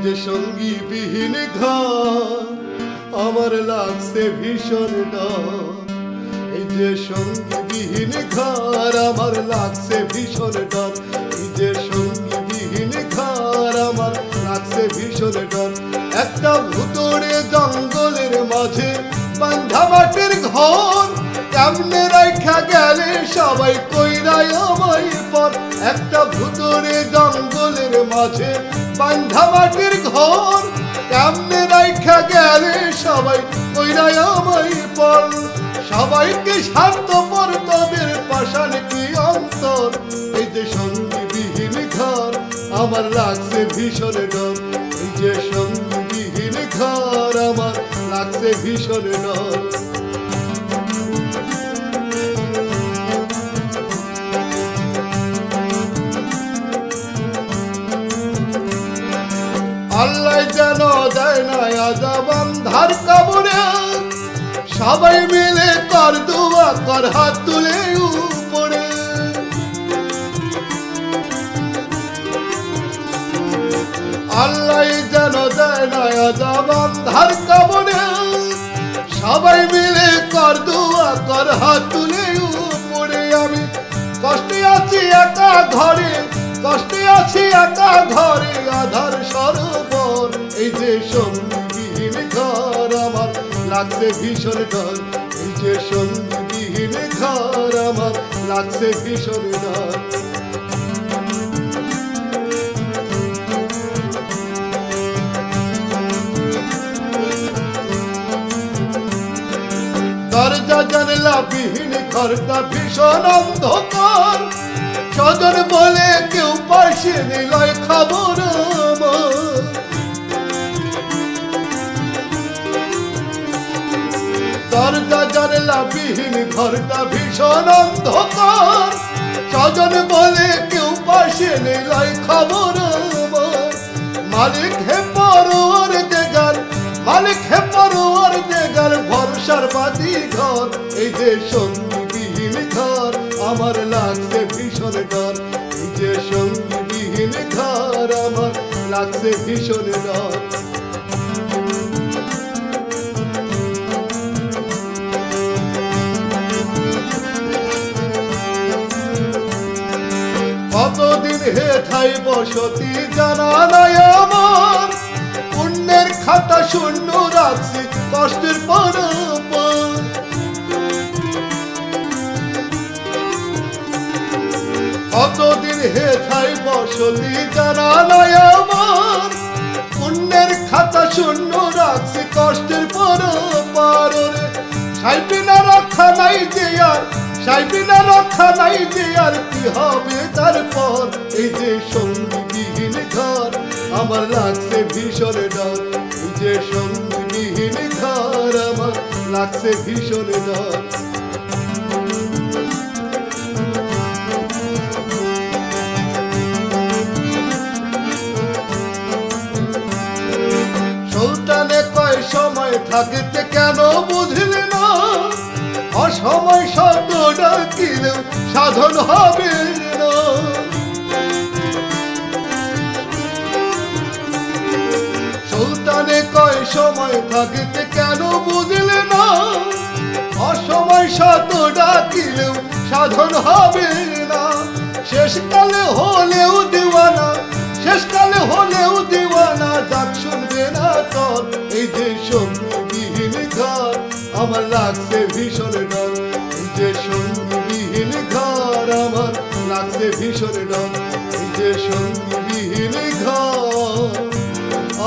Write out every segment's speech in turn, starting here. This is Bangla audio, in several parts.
যে সঙ্গী বিহীন ঘর আমার লাগছে ভীষণ ডর। এই যে সঙ্গী বিহীন ঘর আমার লাগছে ভীষণ ডর। এই যে সঙ্গী বিহীন ঘর আমার লাগছে ভীষণ ডর। একটা ভুতুড়ে জঙ্গলের মাঝে বান্ধা মাটির ঘর, কেমনে রাইখা গেলে সবাই কইরাই আমায় পর। একটা ভুতুড়ে জঙ্গলের মাঝে বান্ধা মাটির ঘর, কেমনে রাইখা গেলে সবাই কইরাই আমায় পর। সবাইকে স্বার্থপর তাদের পাষাণ কি অন্তর। এই যে সঙ্গী বিহীন ঘর আমার লাগছে ভীষণ ডর। এই যে সঙ্গী বিহীন ঘর আমার লাগছে ভীষণ ডর। আল্লাহ যেন দেয় না আযাব আন্ধার কবরে, সবাই মিলে কর দুয়া কর হাত তুলে উপরে। আল্লাহ যেন দেয় না আযাব আন্ধার কবরে, সবাই মিলে কর দুয়া কর হাত তুলে উপরে। আমি কষ্টে আছি একা ঘরে, কষ্টে আছি একা ঘরে আধার সরোবর। এই যে সঙ্গী বিহীন ঘর আমার লাগছে ভীষণ ডর। এই যে সঙ্গী বিহীন ঘর আমার লাগছে ভীষণ ডর। দরজা জানলা বিহীন ঘরটা ভীষণ অন্ধকার, স্বজন বলে কেউ পাশে নিলয় খবর আমার। দরজা জানলা বিহীন ঘরটা ভীষণ অন্ধকার, স্বজন বলে কেউ পাশে নিলয় খবর আমার। মালিক হে পরওয়ার দেগার, মালিক হে পরওয়ার দেগার ভরসার বাদী ঘর। এই যে সঙ্গী বিহীন ঘর আমার লাগছে ভীষণ ডর। এই যে সঙ্গী বিহীন ঘর আমার লাগছে ভীষণ ডর। কতদিন হে ঠাই বসতি জানা নাই আমার, পুণ্যের খাতা শূন্য রাখছি কষ্টের পর। কতদিন হে ঠাই বসতি জানা নাই আমার, পুণ্যের খাতা শূন্য রাখছি কষ্টের পর পার। সাইবিনা রক্ষা নাই যে আর, সাইবিনা রক্ষা নাই যে আর কি হবে তারপর। এই যে সঙ্গী বিহীন ঘর আমার লাগছে ভীষণ ডর। এই যে সঙ্গী বিহীন ঘর আমার লাগছে ভীষণ ডর। সুলতানে কয় সময় থাকতে কেন বুঝলে না, অসময় শব্দ ডাকিলেও সাধন হবে না। সুলতানে কয় সময় থাকতে কেন বুঝলে না, অসময় শব্দ ডাকিলেও সাধন হবে না। শেষকালে হলেও দিওয়ানা, শেষকালে হলেও দিওয়ানা ডাক শুনবে না তোর। এই যে সঙ্গী বিহীন ঘর আমার লাগছে ভীষণ ডর। এই যে সঙ্গী বিহীন ঘর আমার লাগছে ভীষণ ডর। এই যে সঙ্গী বিহীন ঘর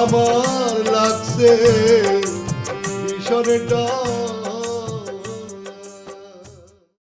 আমার লাগছে ভীষণ ডর।